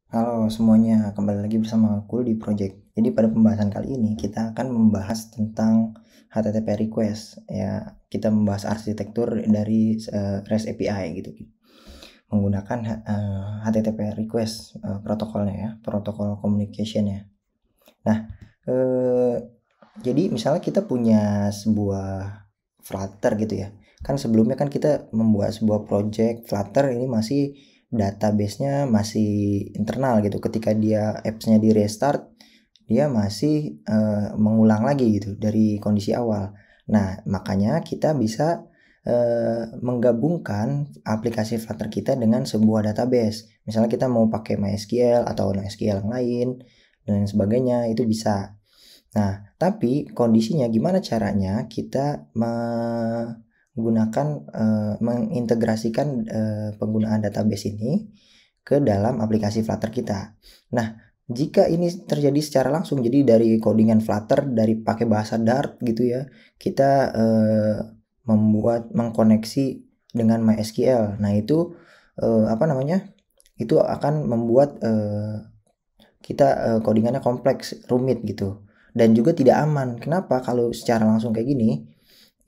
Halo semuanya, kembali lagi bersama aku di Project. Jadi pada pembahasan kali ini kita akan membahas tentang HTTP request. Ya, kita membahas arsitektur dari REST API gitu. Menggunakan HTTP request protokolnya ya, protokol communication ya. Nah, eh, jadi misalnya kita punya sebuah Flutter gitu ya. Kan sebelumnya kan kita membuat sebuah project Flutter ini masih database-nya masih internal gitu. Ketika dia apps-nya di restart, dia masih mengulang lagi gitu dari kondisi awal. Nah, makanya kita bisa menggabungkan aplikasi Flutter kita dengan sebuah database. Misalnya kita mau pakai MySQL atau NoSQL yang lain dan sebagainya, itu bisa. Nah, tapi kondisinya gimana caranya kita menggunakan mengintegrasikan penggunaan database ini ke dalam aplikasi Flutter kita. Nah, jika ini terjadi secara langsung, jadi dari codingan Flutter dari pakai bahasa Dart gitu ya, kita mengkoneksi dengan MySQL. Nah, itu apa namanya? Itu akan membuat kita codingannya kompleks, rumit gitu. Dan juga tidak aman. Kenapa? Kalau secara langsung kayak gini,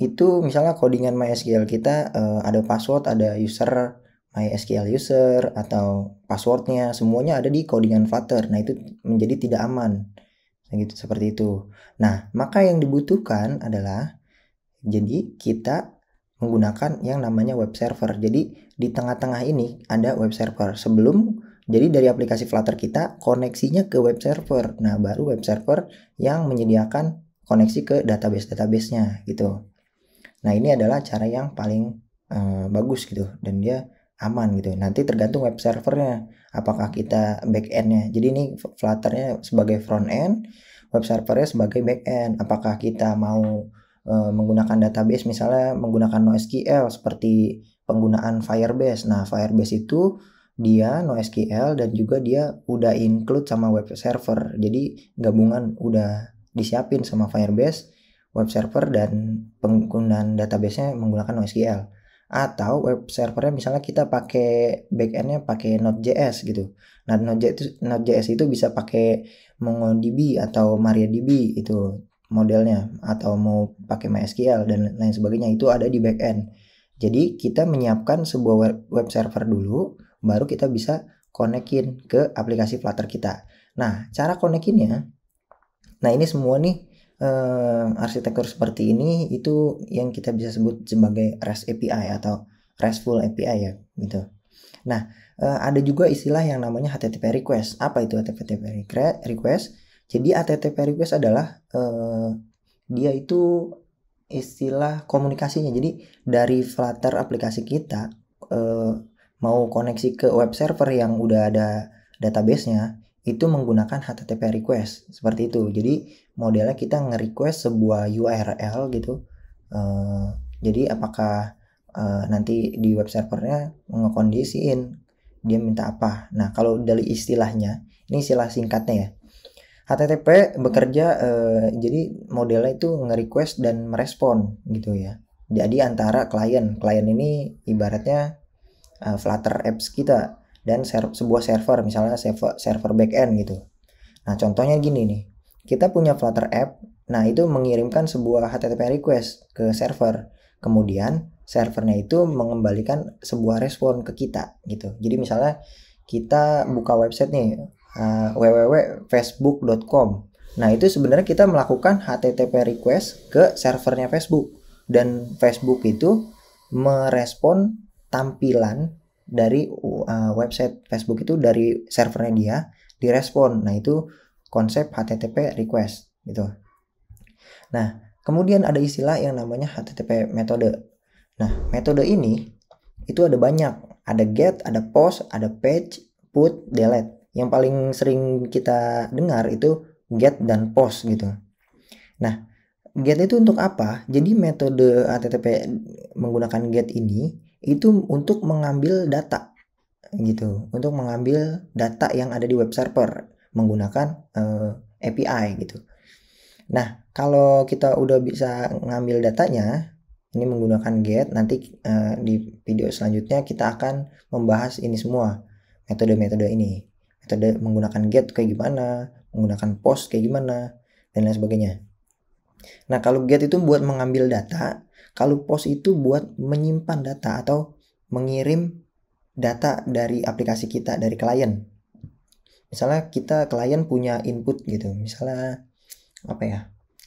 itu misalnya codingan MySQL kita ada password, ada user, MySQL user atau passwordnya semuanya ada di codingan Flutter. Nah, itu menjadi tidak aman. Nah, gitu seperti itu. Nah, maka yang dibutuhkan adalah jadi kita menggunakan yang namanya web server. Jadi di tengah-tengah ini ada web server. Jadi dari aplikasi Flutter kita koneksinya ke web server. Nah, baru web server yang menyediakan koneksi ke database-databasenya gitu. Nah, ini adalah cara yang paling bagus gitu dan dia aman gitu. Nanti tergantung web servernya, apakah kita back end-nya. Jadi ini Flutter-nya sebagai front end, web servernya sebagai back end. Apakah kita mau menggunakan database misalnya menggunakan NoSQL seperti penggunaan Firebase. Nah, Firebase itu dia NoSQL dan juga dia udah include sama web server. Jadi gabungan udah disiapin sama Firebase, web server dan penggunaan database-nya menggunakan NoSQL. Atau web servernya misalnya kita pakai backend-nya pakai Node.js gitu. Nah, Node.js itu bisa pakai MongoDB atau MariaDB itu modelnya, atau mau pakai MySQL dan lain sebagainya, itu ada di backend. Jadi kita menyiapkan sebuah web server dulu, baru kita bisa konekin ke aplikasi Flutter kita. Nah, cara konekinnya, nah ini semua nih arsitektur seperti ini itu yang kita bisa sebut sebagai REST API atau RESTful API ya gitu. Nah, ada juga istilah yang namanya HTTP request. Apa itu HTTP request? Jadi HTTP request adalah dia itu istilah komunikasinya. Jadi dari Flutter aplikasi kita eh, mau koneksi ke web server yang udah ada database-nya itu menggunakan HTTP request seperti itu. Jadi modelnya kita nge-request sebuah URL gitu. Eh, jadi apakah nanti di web servernya ngekondisiin dia minta apa. Nah, kalau dari istilahnya, ini istilah singkatnya ya. HTTP bekerja jadi modelnya itu nge-request dan merespon gitu ya. Jadi antara klien ini ibaratnya Flutter apps kita dan sebuah server, misalnya server backend gitu. Nah, contohnya gini nih. Kita punya Flutter app, nah itu mengirimkan sebuah HTTP request ke server. Kemudian servernya itu mengembalikan sebuah respon ke kita gitu. Jadi misalnya kita buka website nih www.facebook.com. Nah, itu sebenarnya kita melakukan HTTP request ke servernya Facebook dan Facebook itu merespon tampilan dari website Facebook itu dari servernya dia direspon. Nah, itu konsep HTTP request gitu. Nah, kemudian ada istilah yang namanya HTTP metode. Nah, metode ini itu ada banyak. Ada get, ada post, ada page, put, delete. Yang paling sering kita dengar itu get dan post gitu. Nah, get itu untuk apa? Jadi metode HTTP menggunakan get ini itu untuk mengambil data gitu, untuk mengambil data yang ada di web server menggunakan API gitu. Nah, kalau kita udah bisa ngambil datanya, ini menggunakan get, nanti di video selanjutnya kita akan membahas ini semua, metode-metode ini. metode menggunakan get kayak gimana, menggunakan post kayak gimana, dan lain sebagainya. Nah, kalau get itu buat mengambil data, kalau post itu buat menyimpan data atau mengirim data dari aplikasi kita, dari klien. Misalnya kita klien punya input gitu, misalnya apa ya,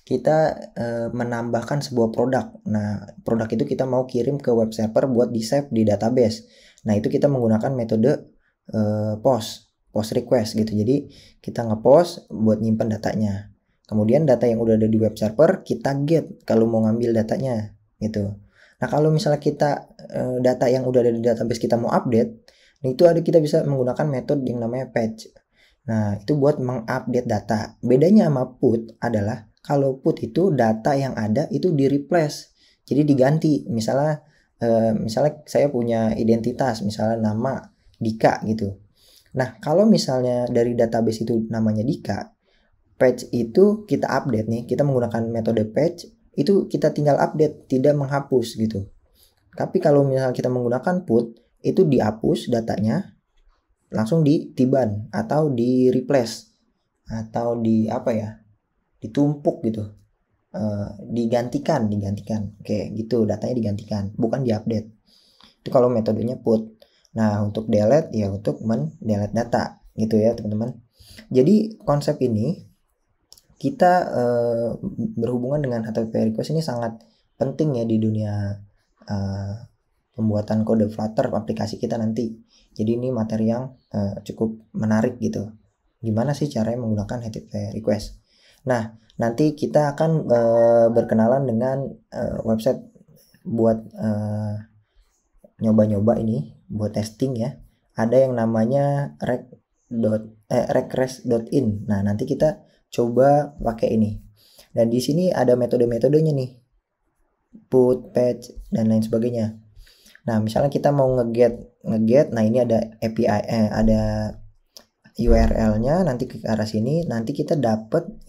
kita menambahkan sebuah produk. Nah, produk itu kita mau kirim ke web server buat di save di database. Nah, itu kita menggunakan metode post request gitu. Jadi kita ngepost buat nyimpan datanya. Kemudian data yang udah ada di web server kita get kalau mau ngambil datanya gitu. Nah, kalau misalnya kita data yang udah ada di database kita mau update, nah itu kita bisa menggunakan metode yang namanya fetch. Nah, itu buat mengupdate data. Bedanya sama put adalah kalau put itu data yang ada itu di replace. Jadi diganti. Misalnya saya punya identitas, misalnya nama Dika gitu. Nah, kalau misalnya dari database itu namanya Dika, patch itu kita update nih, kita menggunakan metode patch, itu kita tinggal update, tidak menghapus gitu. Tapi kalau misalnya kita menggunakan put, itu dihapus datanya, langsung ditiban atau di replace atau ditumpuk gitu, digantikan kayak gitu, datanya digantikan, bukan diupdate. Itu kalau metodenya put. Nah, untuk delete ya untuk mendelete data gitu ya teman-teman. Jadi konsep ini kita berhubungan dengan HTTP request ini sangat penting ya di dunia pembuatan kode Flutter aplikasi kita nanti. Jadi ini materi yang cukup menarik gitu. Gimana sih caranya menggunakan HTTP request? Nah, nanti kita akan berkenalan dengan website buat nyoba-nyoba ini, buat testing ya. Ada yang namanya regress.in. Nah, nanti kita coba pakai ini. Dan di sini ada metode-metodenya nih. Put, patch, dan lain sebagainya. Nah, misalnya kita mau ngeget, nah ini ada API, ada URL-nya, nanti ke arah sini, nanti kita dapat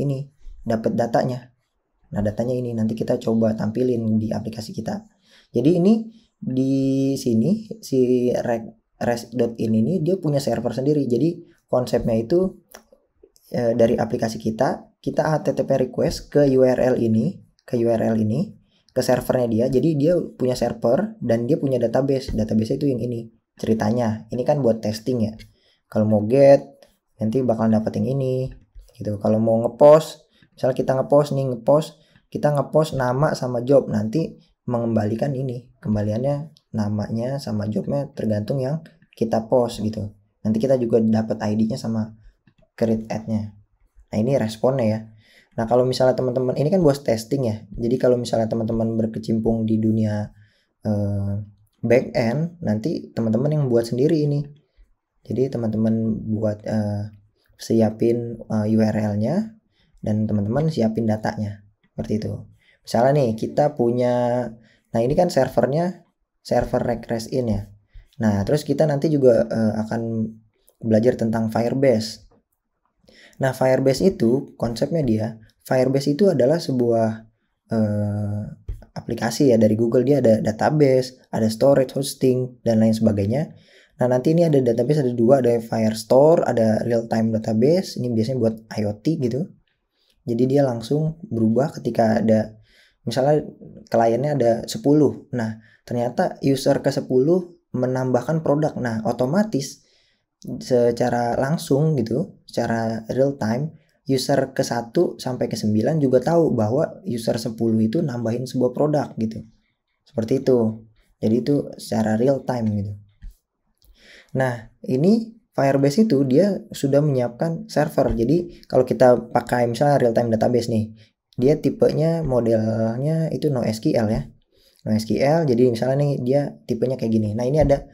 datanya. Nah, datanya ini nanti kita coba tampilin di aplikasi kita. Jadi ini di sini si rest.in ini dia punya server sendiri. Jadi konsepnya itu dari aplikasi kita HTTP request ke URL ini, ke servernya dia. Jadi dia punya server dan dia punya database itu yang ini ceritanya. Ini kan buat testing ya. Kalau mau get nanti bakal dapat yang ini gitu. Kalau mau ngepost, misalnya kita kita ngepost nama sama job, nanti mengembalikan ini, kembaliannya namanya sama jobnya tergantung yang kita post gitu. Nanti kita juga dapat ID-nya sama create ad-nya. Nah, ini responnya ya. Nah, kalau misalnya teman-teman, ini kan buat testing ya. Jadi kalau misalnya teman-teman berkecimpung di dunia back end, nanti teman-teman yang buat sendiri ini. Jadi teman-teman buat siapin URL-nya dan teman-teman siapin datanya. Seperti itu. Misalnya nih kita punya, nah ini kan servernya server regress.in ya. Nah, terus kita nanti juga akan belajar tentang Firebase. Nah, Firebase itu konsepnya Firebase itu adalah sebuah aplikasi ya dari Google. Dia ada database, ada storage, hosting, dan lain sebagainya. Nah, nanti ini ada database, ada dua, ada Firestore, ada real time database. Ini biasanya buat IoT gitu. Jadi dia langsung berubah ketika ada, misalnya kliennya ada 10. Nah, ternyata user ke 10 menambahkan produk. Nah, otomatis secara langsung gitu, secara real time, user ke 1 sampai ke 9 juga tahu bahwa user 10 itu nambahin sebuah produk gitu. Seperti itu. Jadi itu secara real time gitu. Nah, ini Firebase itu dia sudah menyiapkan server. Jadi kalau kita pakai misalnya real time database nih, dia tipenya modelnya itu NoSQL ya. NoSQL, jadi misalnya nih dia tipenya kayak gini. Nah, ini ada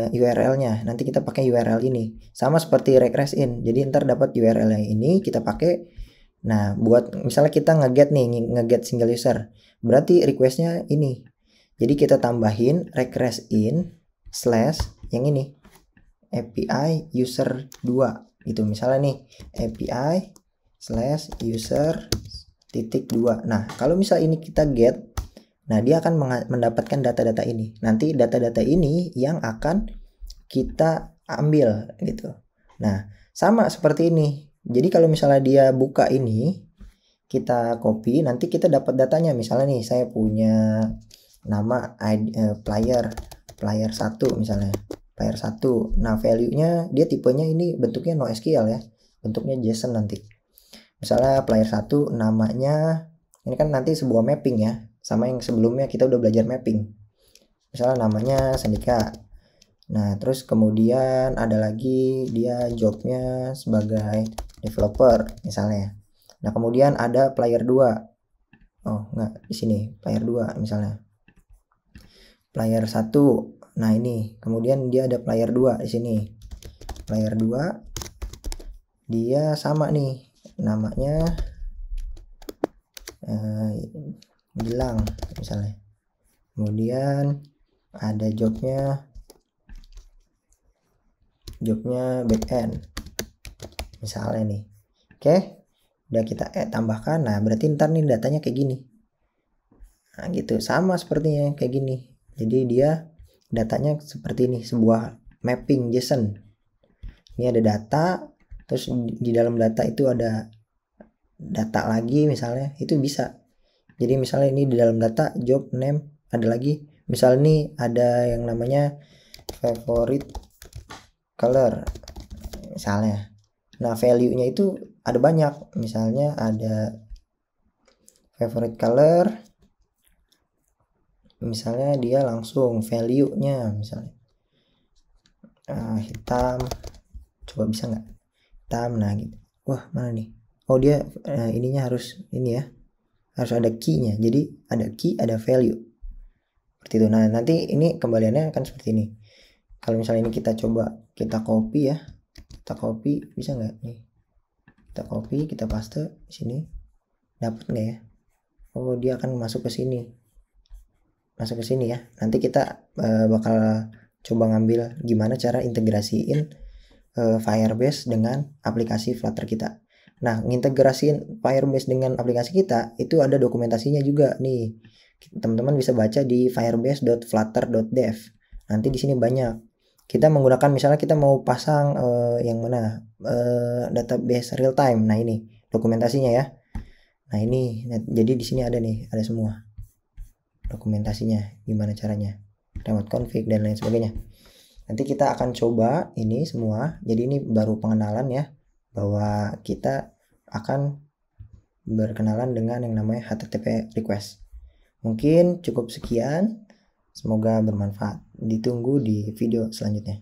URL-nya. Nanti kita pakai URL ini. Sama seperti regress.in. Jadi ntar dapat URL yang ini kita pakai. Nah, buat misalnya kita ngeget single user. Berarti request-nya ini. Jadi kita tambahin regress.in / yang ini. API user 2 gitu. Misalnya nih API / user .2. Nah, kalau misal ini kita get, nah dia akan mendapatkan data-data ini. Nanti data-data ini yang akan kita ambil gitu. Nah, Sama seperti ini. Jadi kalau misalnya dia buka ini, kita copy, nanti kita dapat datanya. Misalnya nih, saya punya nama player 1 misalnya. Player 1. Nah, value-nya dia tipenya ini bentuknya NoSQL ya. Bentuknya JSON nanti. Misalnya player 1 namanya, ini kan nanti sebuah mapping ya. Sama yang sebelumnya kita udah belajar mapping. Misalnya namanya Sandika. Nah, terus kemudian ada lagi dia jobnya sebagai developer misalnya. Nah, kemudian ada player 2. Oh, enggak, di sini player 2 misalnya. Player 1. Nah, ini. Kemudian dia ada player 2 di sini. Player 2 dia sama nih. Namanya Gilang misalnya. Kemudian ada jobnya backend misalnya nih. Oke, udah kita tambahkan. Nah, berarti ntar nih datanya kayak gini. Nah, gitu, sama sepertinya kayak gini. Jadi dia datanya seperti ini, sebuah mapping JSON. Ini ada data, terus di dalam data itu ada data lagi misalnya, itu bisa. Jadi misalnya ini di dalam data job name ada lagi, misalnya nih ada yang namanya favorite color misalnya. Nah, value-nya itu ada banyak. Misalnya ada favorite color, misalnya dia langsung value-nya misalnya hitam, coba bisa nggak hitam. Nah gitu, wah mana nih, oh dia ininya harus ini ya, harus ada key-nya. Jadi ada key, ada value seperti itu. Nah, nanti ini kembaliannya akan seperti ini. Kalau misalnya ini kita coba kita copy ya, kita copy, bisa nggak nih, kita copy, kita paste di sini, dapat nggak ya? Oh, dia akan masuk ke sini ya. Nanti kita bakal coba ngambil gimana cara integrasiin Firebase dengan aplikasi Flutter kita. Nah, ngintegrasiin Firebase dengan aplikasi kita itu ada dokumentasinya juga nih. Teman-teman bisa baca di firebase.flutter.dev. Nanti di sini banyak. Kita menggunakan, misalnya kita mau pasang yang mana, database real time. Nah, ini dokumentasinya ya. Nah, ini jadi di sini ada nih, ada semua dokumentasinya, gimana caranya, remote config dan lain sebagainya. Nanti kita akan coba ini semua. Jadi ini baru pengenalan ya, bahwa kita akan berkenalan dengan yang namanya HTTP request. Mungkin cukup sekian, semoga bermanfaat. Ditunggu di video selanjutnya.